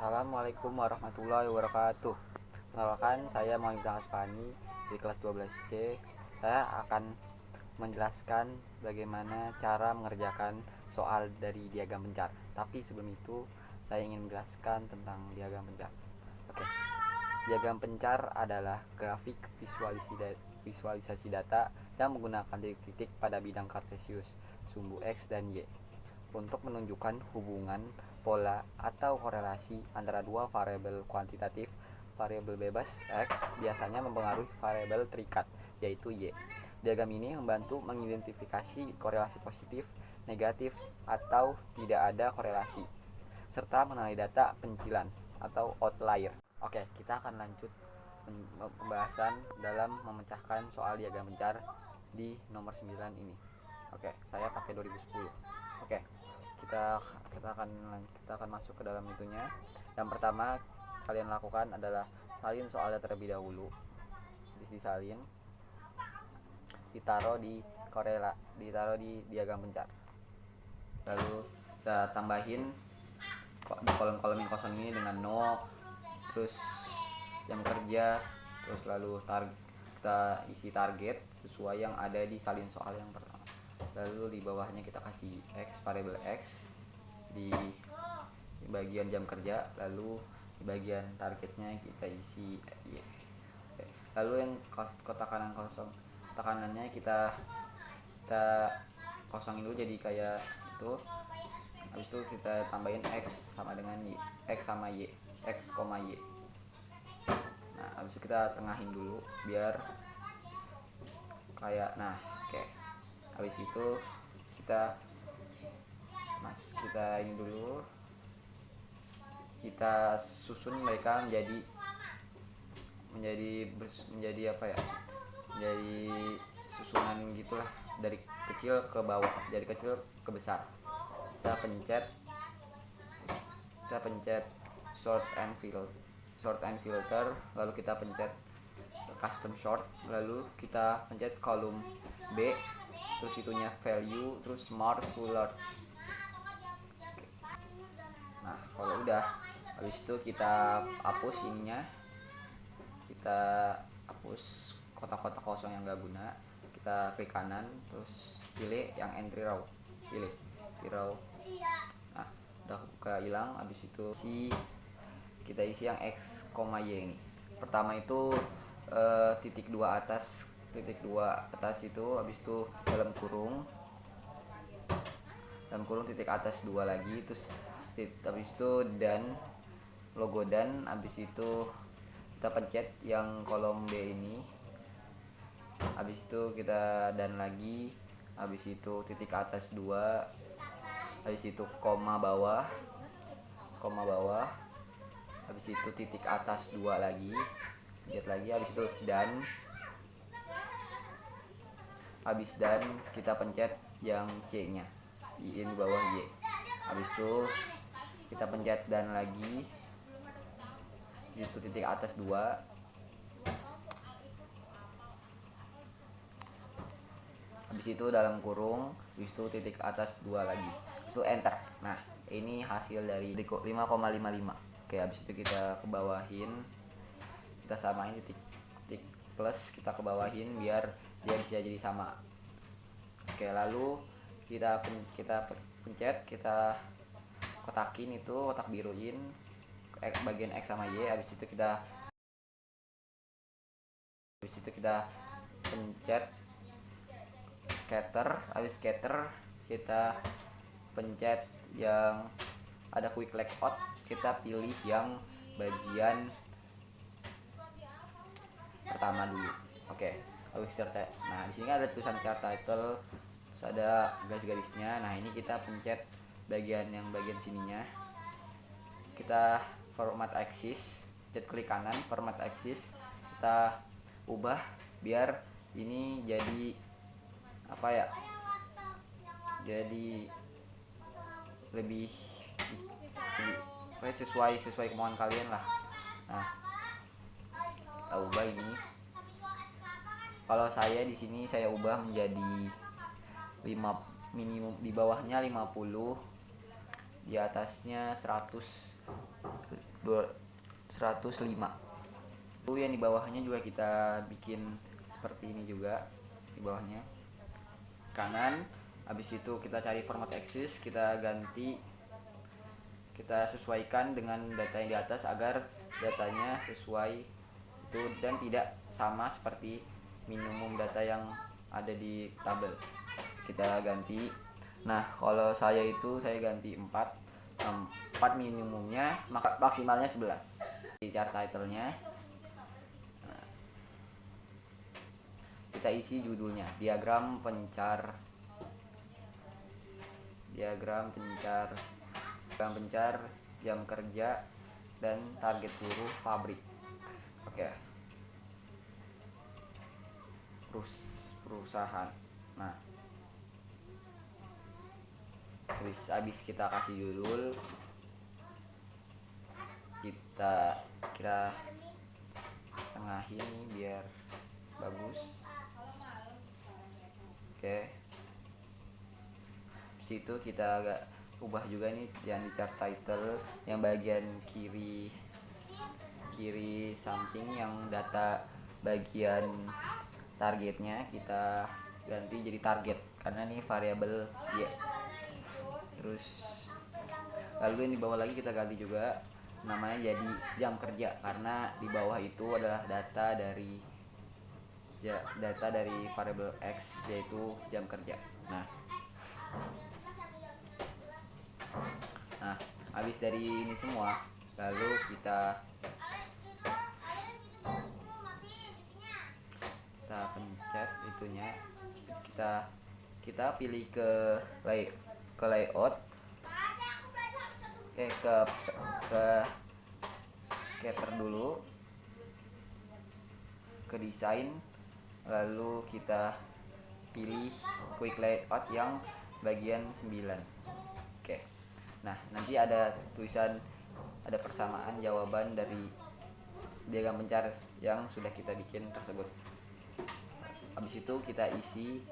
Assalamualaikum warahmatullahi wabarakatuh. Kenalkan, saya Muhammad Asfani di kelas 12C. Saya akan menjelaskan bagaimana cara mengerjakan soal dari diagram pencar. Tapi sebelum itu, saya ingin menjelaskan tentang diagram pencar. Oke. Diagram pencar adalah grafik visualisasi data yang menggunakan titik-titik pada bidang kartesius, sumbu X dan Y untuk menunjukkan hubungan, pola, atau korelasi antara dua variabel kuantitatif. Variabel bebas X biasanya mempengaruhi variabel terikat, yaitu Y. Diagram ini membantu mengidentifikasi korelasi positif, negatif, atau tidak ada korelasi, serta mengenali data pencilan atau outlier. Oke, kita akan lanjut pembahasan dalam memecahkan soal diagram pencar di nomor 9 ini. Oke, saya pakai 2010. Oke, kita akan masuk ke dalam itunya. Yang pertama kalian lakukan adalah salin soalnya terlebih dahulu. Disalin, ditaruh di diagram pencar. Lalu kita tambahin di kolom-kolom yang kosong ini dengan 0, terus jam kerja, terus lalu kita isi target sesuai yang ada di salin soal yang pertama. Lalu di bawahnya kita kasih X, variabel X di bagian jam kerja, lalu di bagian targetnya kita isi Y. Lalu yang kotak kanan kosong, tekanannya kita kosongin dulu jadi kayak itu. Habis itu kita tambahin X sama dengan Y, X sama Y, X, Y. Nah, habis itu kita tengahin dulu biar kayak oke. Habis itu kita ini dulu, kita susun mereka menjadi apa ya, menjadi susunan gitulah, dari kecil ke bawah, dari kecil ke besar. Kita pencet sort and filter, lalu kita pencet custom sort, lalu kita pencet kolom B, terus itunya value, terus smart to large. Nah, kalau udah, habis itu kita hapus ininya, kita hapus kotak-kotak kosong yang gak guna, kita klik kanan, terus pilih yang entry row, pilih row. Nah, udah buka hilang. Habis itu kita isi yang X, Y ini. Pertama itu titik 2 atas itu, habis itu dalam kurung titik atas 2 lagi, terus habis itu dan logo, dan habis itu kita pencet yang kolom B ini, habis itu kita dan lagi, habis itu titik atas 2, habis itu koma bawah, habis itu titik atas 2 lagi, pencet lagi, habis itu dan, habis dan kita pencet yang C nya di bawah Y, habis itu kita pencet dan lagi, itu titik atas 2, habis itu dalam kurung, habis itu titik atas 2 lagi, itu enter. Nah, ini hasil dari 5,55. Oke, habis itu kita kebawahin, kita samain titik plus, kita kebawahin biar dia bisa jadi sama. Oke, lalu kita pencet, kita kotakin itu, kotak biruin bagian X sama Y. Habis itu kita pencet scatter. Habis scatter kita pencet yang ada quick layout, kita pilih yang bagian pertama dulu. Oke, habis cerita. Nah, di sini ada tulisan chart title, terus ada garis-garisnya. Nah, ini kita pencet bagian sininya. Kita format axis, klik kanan, format axis, kita ubah biar ini jadi apa ya? Jadi lebih sesuai kemauan kalian lah. Nah, kita ubah ini. Kalau saya di sini saya ubah menjadi 5 minimum, di bawahnya 50, di atasnya 100, 105. Lalu yang di bawahnya juga kita bikin seperti ini juga di bawahnya kanan. Habis itu kita cari format axis, kita ganti, kita sesuaikan dengan data yang di atas agar datanya sesuai itu dan tidak sama seperti minimum data yang ada di tabel. Kita ganti. Nah, kalau saya ganti 4 minimumnya, maka maksimalnya 11. Di chart title-nya kita isi judulnya diagram pencar jam kerja dan target buruh pabrik. Oke. Perusahaan. Nah, habis kita kasih judul, kita tengahin biar bagus. Oke. Situ kita agak ubah juga nih yang di chart title, yang bagian kiri samping yang data bagian targetnya kita ganti jadi target karena ini variabel Y. Terus lalu yang di bawah lagi kita ganti juga namanya jadi jam kerja karena di bawah itu adalah data dari variabel X yaitu jam kerja. Nah, habis dari ini semua, lalu kita pencet itunya, kita pilih ke layout, ke scatter dulu, ke desain, lalu kita pilih quick layout yang bagian 9. Oke. Nah, nanti ada tulisan, ada persamaan jawaban dari diagram pencar yang sudah kita bikin tersebut. Habis itu kita isi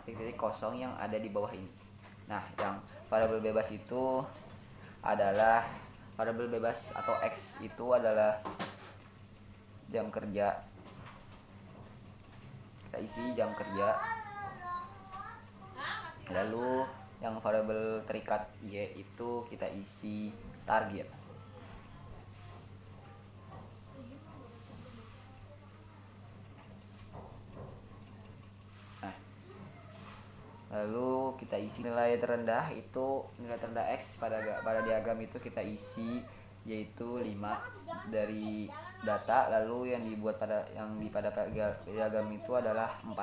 titik kosong yang ada di bawah ini. Nah, yang variabel bebas itu adalah variabel bebas atau X itu adalah jam kerja. Kita isi jam kerja. Lalu yang variabel terikat Y itu kita isi target. Nah, lalu kita isi nilai terendah X pada diagram itu kita isi yaitu 5 dari data, lalu yang pada diagram itu adalah 4.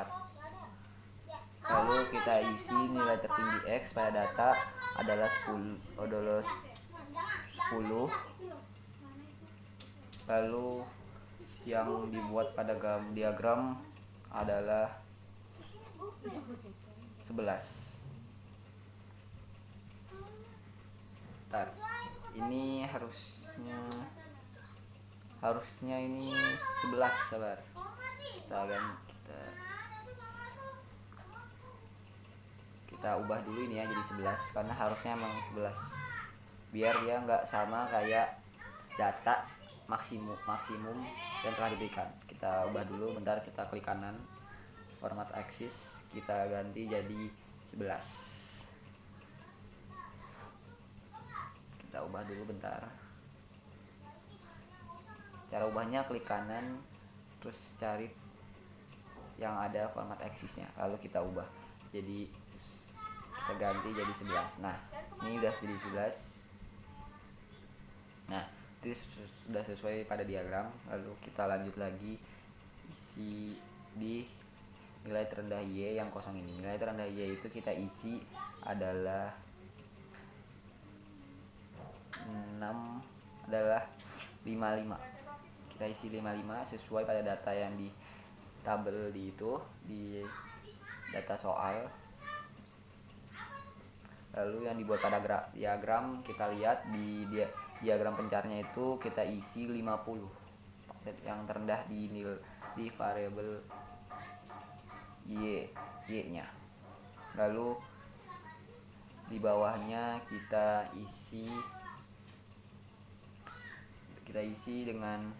Lalu kita isi nilai tertinggi X pada data adalah 10. Lalu yang dibuat pada diagram adalah 11. Bentar. Ini harusnya ini 11, sabar. Kita ubah dulu ini ya jadi 11 karena harusnya emang 11 biar dia nggak sama kayak data maksimum yang telah diberikan. Kita ubah dulu, bentar, kita klik kanan format axis, kita ganti jadi 11. Kita ubah dulu bentar. Cara ubahnya klik kanan terus cari yang ada format axisnya, lalu kita ubah jadi, kita ganti jadi 11. Nah, ini udah jadi 11. Nah, itu sudah sesuai pada diagram. Lalu kita lanjut lagi isi di nilai terendah Y yang kosong ini. Nilai terendah Y itu kita isi adalah 55. Kita isi 55 sesuai pada data yang di tabel di data soal. Lalu yang dibuat pada diagram, kita lihat di diagram pencarnya itu kita isi 50 yang terendah di variabel Y-nya. Lalu di bawahnya kita isi kita isi dengan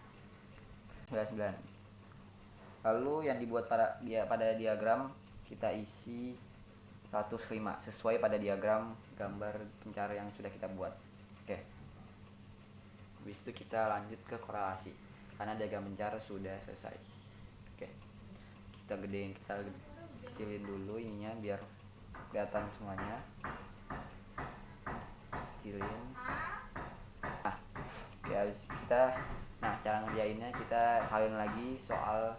99. Lalu yang dibuat pada diagram kita isi 105 sesuai pada diagram gambar pencar yang sudah kita buat. Oke. Habis itu kita lanjut ke korelasi karena diagram pencar sudah selesai. Oke. Kita kecilin dulu ininya biar kelihatan semuanya. Kecilin. Nah, cara ngerjainnya kita salin lagi soal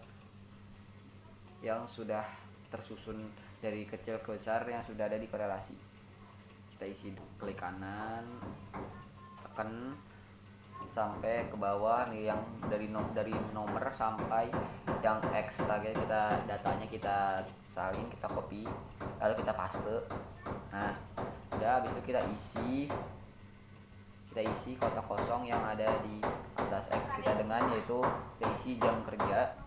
yang sudah tersusun dari kecil ke besar yang sudah ada di korelasi. Kita isi klik kanan, tekan sampai ke bawah nih, yang dari nomor sampai yang X lagi datanya kita salin, kita copy, lalu kita paste. Nah, udah habis itu kita isi kotak kosong yang ada di atas X kita dengan, yaitu kita isi jam kerja.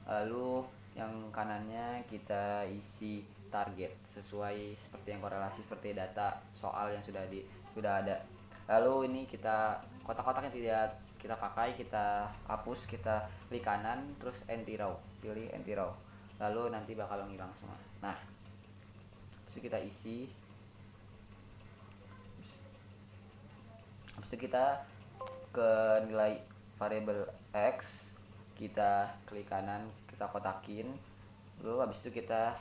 Lalu yang kanannya kita isi target sesuai seperti yang korelasi, seperti data soal yang sudah ada. Lalu ini kita kotak-kotaknya tidak kita pakai, kita hapus, kita klik kanan terus pilih anti raw, lalu nanti bakal menghilang semua. Nah, terus kita isi. Habis itu kita ke nilai variabel X, kita klik kanan, kita kotakin. Lalu habis itu kita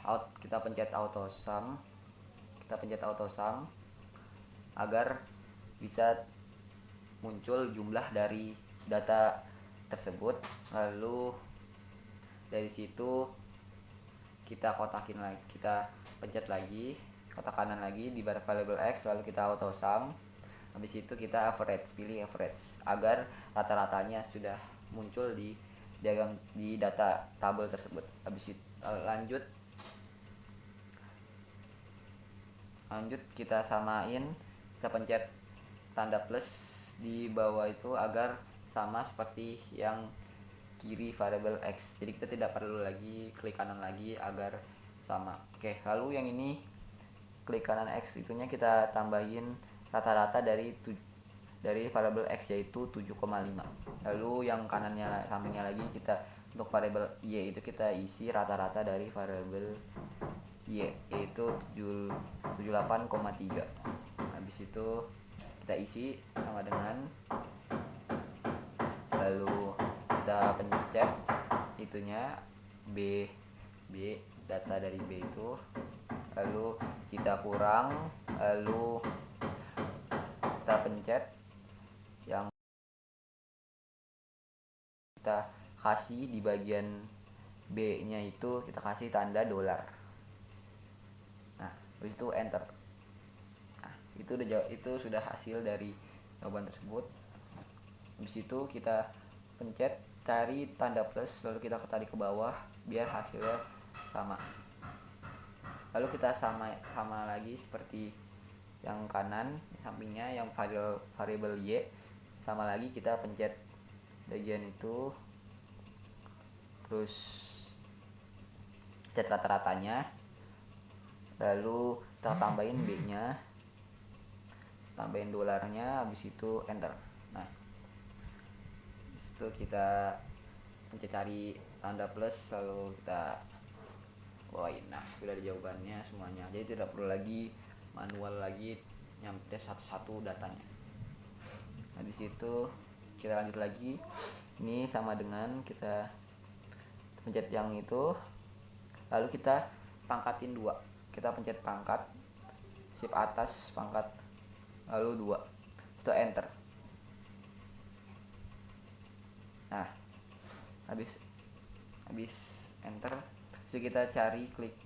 pencet auto sum. Agar bisa muncul jumlah dari data tersebut. Lalu dari situ kita kotakin lagi, kita pencet lagi kotak kanan lagi di variabel X, lalu kita auto sum. Habis itu kita pilih average agar rata-ratanya sudah muncul di diagram di data tabel tersebut. Habis itu lanjut kita samain, kita pencet tanda plus di bawah itu agar sama seperti yang kiri variabel X. Jadi kita tidak perlu lagi klik kanan lagi agar sama. Oke, lalu yang ini klik kanan X itunya kita tambahin rata-rata dari variabel X, yaitu 7,5. Lalu yang kanannya sampingnya lagi kita untuk variabel Y itu kita isi rata-rata dari variabel Y, yaitu 78,3. Habis itu kita isi sama dengan, lalu kita pencet itunya B data dari B itu, lalu kita kurang, lalu kita pencet yang kita kasih di bagian B nya itu kita kasih tanda $. Nah, habis itu enter. Nah, itu sudah hasil dari jawaban tersebut. Habis itu kita pencet cari tanda plus, lalu kita tarik ke bawah biar hasilnya sama. Lalu kita sama lagi seperti yang kanan sampingnya, yang variabel Y, sama lagi kita pencet bagian itu, terus pencet rata-ratanya, lalu kita tambahin B nya, tambahin $-nya, habis itu enter. Nah, habis itu kita pencet cari tanda plus, lalu kita bawain. Nah, sudah ada jawabannya semuanya, jadi tidak perlu lagi manual lagi nyampe satu-satu datanya. Habis itu kita lanjut lagi, ini sama dengan kita pencet yang itu, lalu kita pangkatin 2, kita pencet pangkat, shift atas pangkat, lalu 2, itu enter. Nah, habis enter, jadi kita cari klik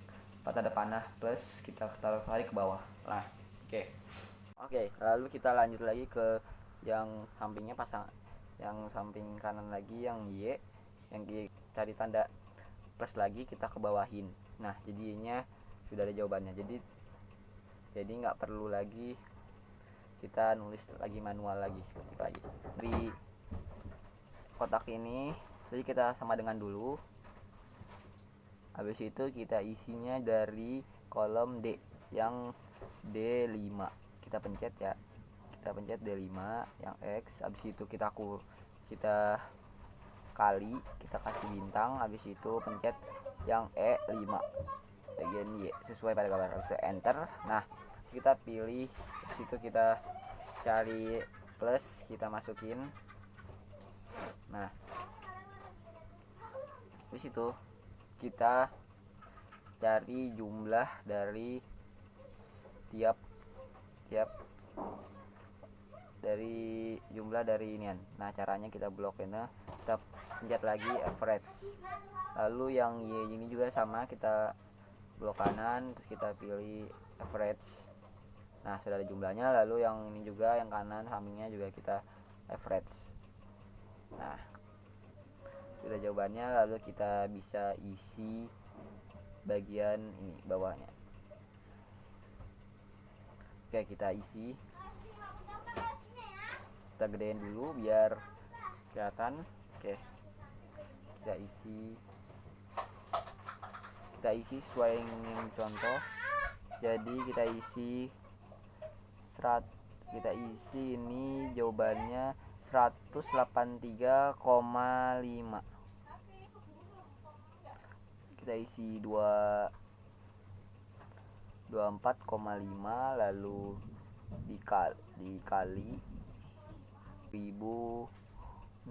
tanda panah plus, kita tarik ke bawah. Nah, oke, lalu kita lanjut lagi ke yang sampingnya, yang samping kanan lagi, yang Y, yang cari tanda plus lagi, kita ke bawahin. Nah, jadinya sudah ada jawabannya. Jadi nggak perlu lagi kita nulis lagi manual lagi, ketik lagi di kotak ini. Jadi kita sama dengan dulu. Habis itu kita isinya dari kolom D, yang D5 kita pencet ya, kita pencet D5 yang X, habis itu kita kali, kita kasih bintang, habis itu pencet yang E5 bagian Y sesuai pada gambar, habis itu enter. Nah, kita pilih, habis itu kita cari plus, kita masukin. Nah, habis itu kita cari jumlah dari tiap dari inian. Nah, caranya kita blok ini, kita pencet lagi average, lalu yang Y ini juga sama, kita blok kanan, terus kita pilih average. Nah, sudah ada jumlahnya, lalu yang ini juga, yang kanan sampingnya juga kita average. Nah, sudah jawabannya, lalu kita bisa isi bagian ini bawahnya. Oke, kita isi, kita gedein dulu biar kelihatan. Oke, kita isi sesuai yang contoh. Jadi kita isi ini jawabannya 183,5. kita isi 24,5 lalu dikali 1066.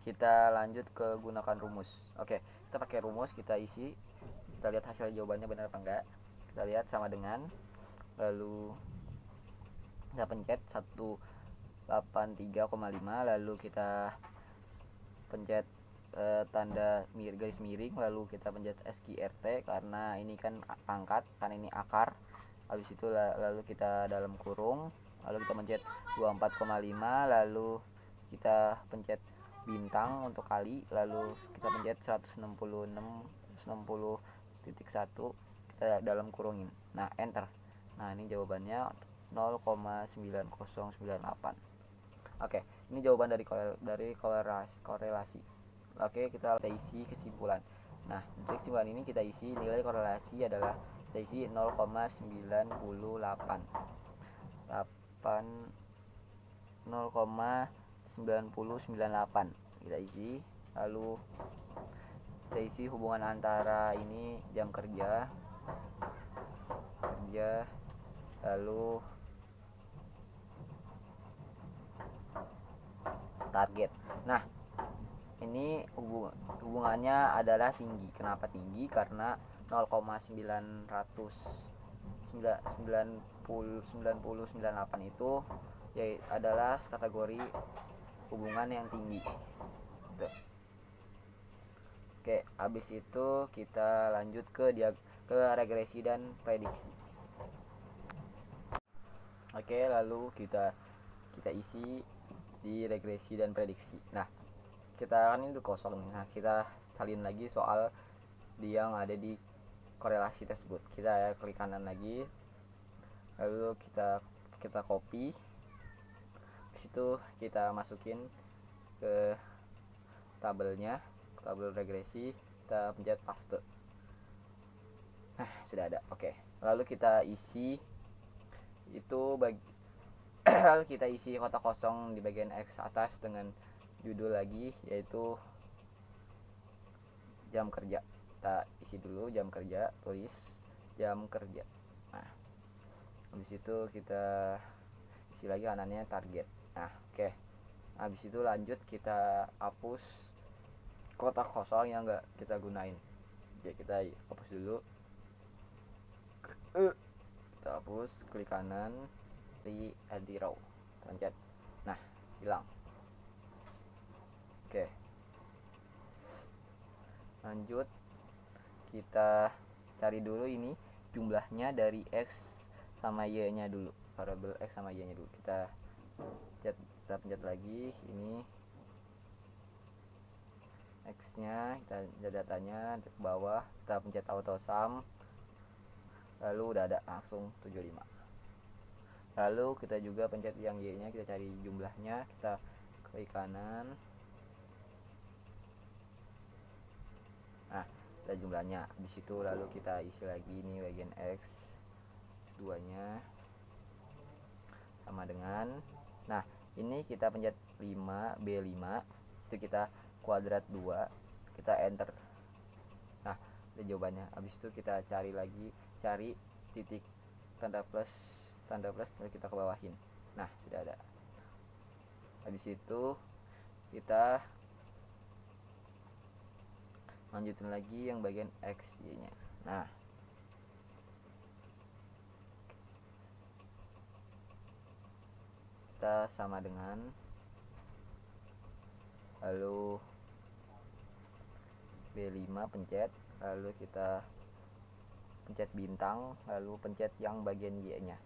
Kita lanjut ke gunakan rumus. Oke, kita pakai rumus, kita isi, kita lihat hasil jawabannya benar apa enggak. Kita lihat sama dengan, lalu kita pencet 183,5, lalu kita pencet tanda garis miring, lalu kita pencet SQRT karena ini kan pangkat, karena ini akar. Habis itu lalu kita dalam kurung, lalu kita pencet 24,5, lalu kita pencet bintang untuk kali, lalu kita pencet 160,1 kita dalam kurungin. Nah, enter. Nah, ini jawabannya 0,9098. Oke, ini jawaban dari korelasi. Oke, kita isi kesimpulan. Nah, untuk kesimpulan ini kita isi nilai korelasi adalah, kita isi 0,998. Kita isi, lalu kita isi hubungan antara ini jam kerja, lalu target. Nah, ini hubungannya adalah tinggi. Kenapa tinggi? Karena 0,9098 itu ya adalah kategori hubungan yang tinggi. Tuh. Oke, habis itu kita lanjut ke regresi dan prediksi. Oke, lalu kita isi di regresi dan prediksi. Nah, kita kan ini udah kosong nih. Nah, kita salin lagi soal yang ada di korelasi tersebut. Kita klik kanan lagi, lalu kita copy, di situ kita masukin ke tabelnya, tabel regresi, kita pencet paste. Nah, sudah ada. Oke, lalu kita isi itu lalu kita isi kotak kosong di bagian X atas dengan judul lagi, yaitu jam kerja. Kita isi dulu jam kerja, tulis jam kerja. Nah, habis itu kita isi lagi kanannya target. Nah, oke. Habis itu lanjut kita hapus kotak kosong yang enggak kita gunain. Oke, kita hapus dulu. Kita hapus, klik kanan, di edit row, pencet. Nah, hilang. Oke, lanjut kita cari dulu ini jumlahnya dari X sama Y nya dulu, variabel X sama Y nya dulu. Kita pencet lagi ini X nya, kita lihat datanya ke bawah, kita pencet auto sum, lalu udah ada langsung 75. Lalu kita juga pencet yang Y nya, kita cari jumlahnya, kita klik kanan. Nah, ada jumlahnya di situ, lalu kita isi lagi ini bagian X2 nya. sama dengan, nah ini kita pencet 5 B5, itu kita kuadrat 2, kita enter. Nah ada jawabannya. Habis itu kita cari lagi, cari titik tanda plus lalu kita ke bawahin. Nah sudah ada. Habis itu kita lanjutin lagi yang bagian X Y nya. Nah kita sama dengan, lalu B5 pencet, lalu kita pencet bintang, lalu pencet yang bagian Y nya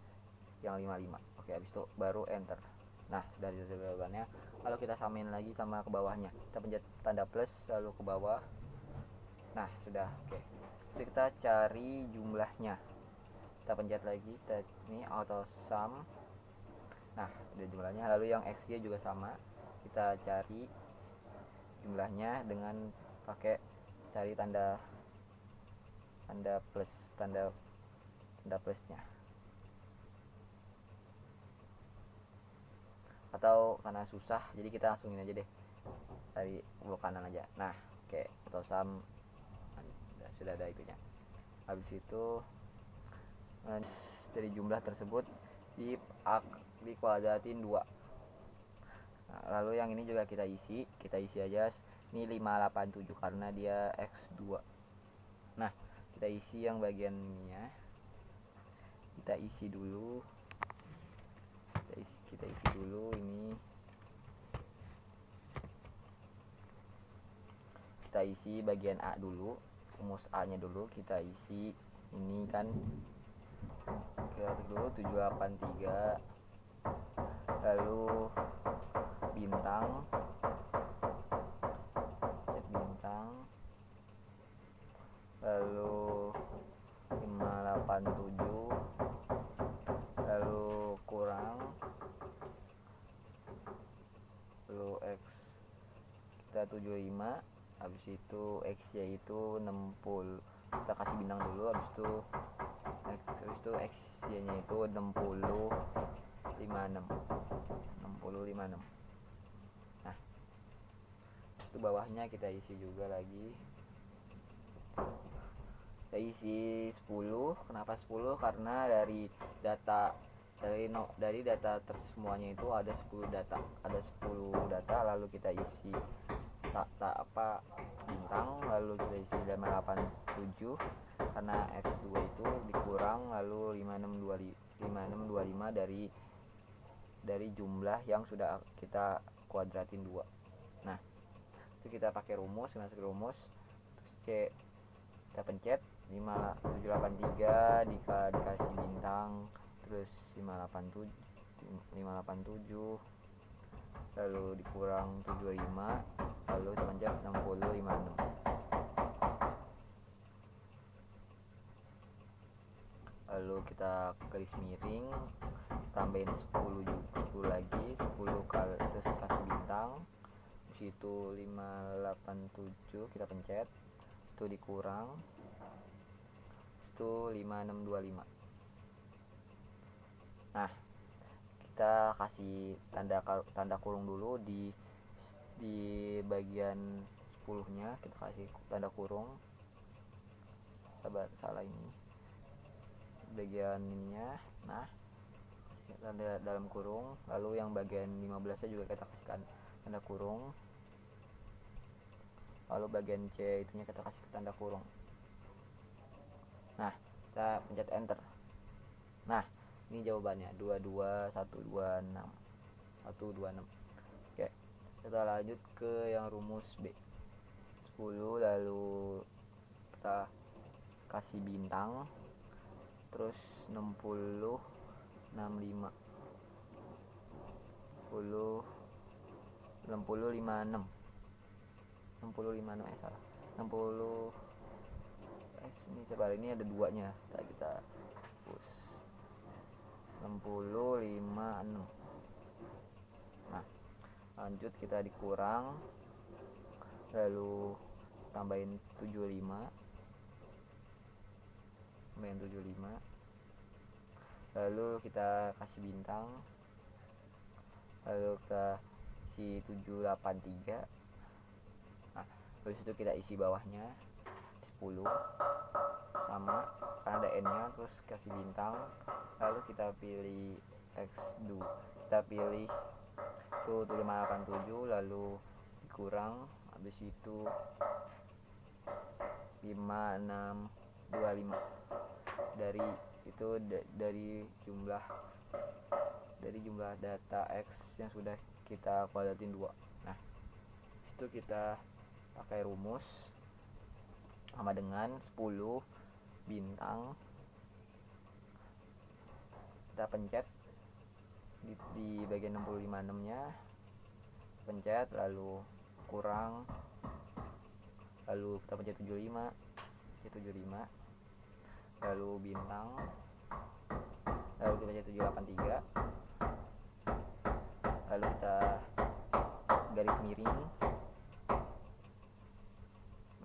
yang 55. Oke, habis itu baru enter. Nah sudah di jawabannya. Lalu kita samain lagi sama ke bawahnya, kita pencet tanda plus lalu ke bawah. Nah sudah. Oke, jadi kita cari jumlahnya, kita pencet lagi, kita ini auto sum. Nah udah jumlahnya. Lalu yang XY juga sama, kita cari jumlahnya dengan pakai cari tanda plus, tanda plusnya. Atau karena susah jadi kita langsungin aja deh, dari blok kanan aja. Nah oke, auto sum sudah ada itunya. Habis itu dari jumlah tersebut dikuadratin 2. Nah, lalu yang ini juga kita isi aja. Ini 587 karena dia X2. Nah kita isi yang bagian ininya, kita isi dulu ini, kita isi bagian A dulu, rumus A nya dulu kita isi. Ini kan kita dulu 783, lalu bintang, lalu 587, lalu kurang, lalu X kita 75. Habis itu X yaitu 60, kita kasih bintang dulu. Habis itu X nya itu 6056. Nah itu bawahnya kita isi juga lagi, kita isi 10. Kenapa 10? Karena dari data semuanya itu ada 10 data, lalu kita isi bintang, lalu kita isi 587 karena X2 itu dikurang, lalu 5625 dari jumlah yang sudah kita kuadratin 2. Nah itu kita pakai rumus, terus C kita pencet 5783 dikasih bintang, terus 587, lalu dikurang 75, lalu kita pencet 6056. Lalu kita garis miring, tambahin 10 lagi, 10 kali, terus kasih bintang. Di situ 587 kita pencet, itu dikurang, itu 5625. Nah kita kasih tanda kurung dulu di bagian 10 nya, kita kasih tanda kurung. Salah ini bagian ininya. Nah tanda dalam kurung, lalu yang bagian 15 nya juga kita kasihkan tanda kurung, lalu bagian C itunya kita kasih tanda kurung. Nah kita pencet enter. Nah ini jawabannya 22126. Oke, kita lanjut ke yang rumus B 10, lalu kita kasih bintang, terus 60 56 salah 60 ini coba, ini ada duanya, kita hapus 6056. Nah lanjut kita dikurang, lalu tambahin 75, lalu kita kasih bintang, lalu kita isi 783. Nah, habis itu kita isi bawahnya 10 sama karena ada n nya, terus kasih bintang, lalu kita pilih x2, kita pilih tuh 587, lalu dikurang, habis itu 5625 dari itu dari jumlah data x yang sudah kita kuadratin 2. Nah, itu kita pakai rumus sama dengan 10 bintang, kita pencet di bagian 65 nya, pencet lalu kurang, lalu kita pencet 75, lalu bintang, lalu kita pencet 783, lalu kita garis miring,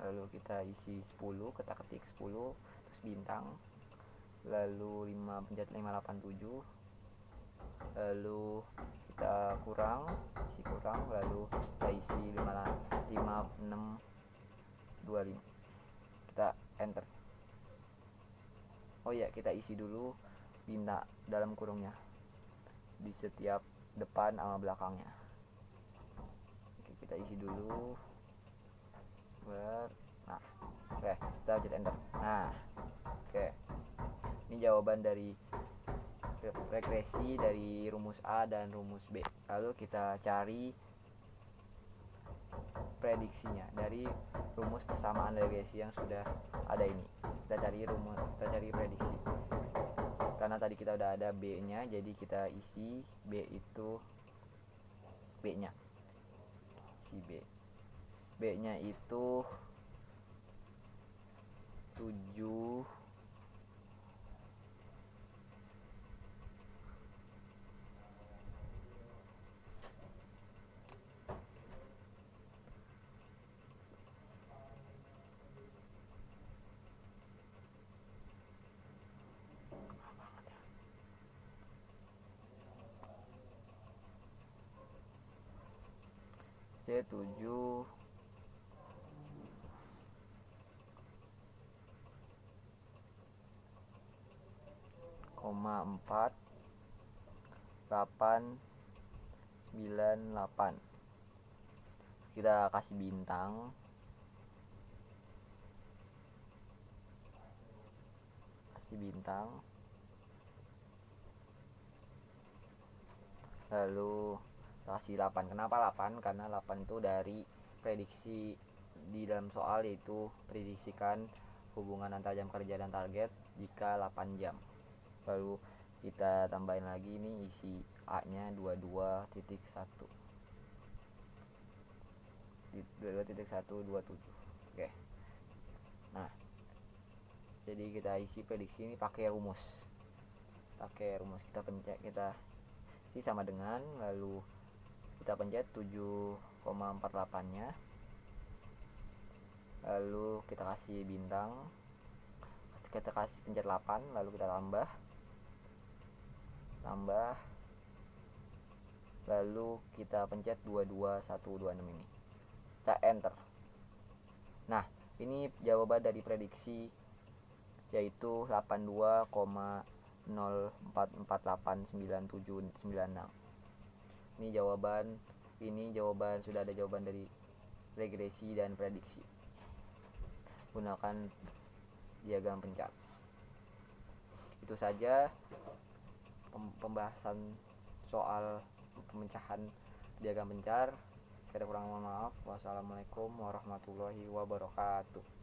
lalu kita isi 10, kita ketik 10 terus bintang, lalu pencet 587, lalu kita isi kurang, lalu kita isi 5625, kita enter. Oh ya, kita isi dulu bintang dalam kurungnya di setiap depan sama belakangnya. Oke, kita isi dulu. Nah, oke, kita pencet enter. Nah, oke, ini jawaban dari regresi dari rumus A dan rumus B. Lalu kita cari prediksinya dari rumus persamaan regresi yang sudah ada ini. Kita cari prediksi. Karena tadi kita udah ada B-nya, jadi kita isi B-nya. Isi B. B-nya itu 7 C7 4 8 9 8. Kita kasih bintang, lalu kasih 8. Kenapa 8? Karena 8 itu dari prediksi di dalam soal, yaitu prediksikan hubungan antara jam kerja dan target jika 8 jam. Lalu kita tambahin lagi ini isi A nya 22.1 22.127. Oke. Nah, jadi kita isi prediksi ini pakai rumus. Kita pencet, kita isi sama dengan, lalu kita pencet 7,48 nya, lalu kita kasih bintang, kita kasih pencet 8, lalu kita tambah, lalu kita pencet 22126 ini, kita enter. Nah, ini jawaban dari prediksi, yaitu 82,04489796. Ini jawaban sudah ada jawaban dari regresi dan prediksi. Gunakan diagram pencar. Itu saja pembahasan soal pemecahan diagram pencar. Jika ada kurang, mohon maaf. Wassalamualaikum warahmatullahi wabarakatuh.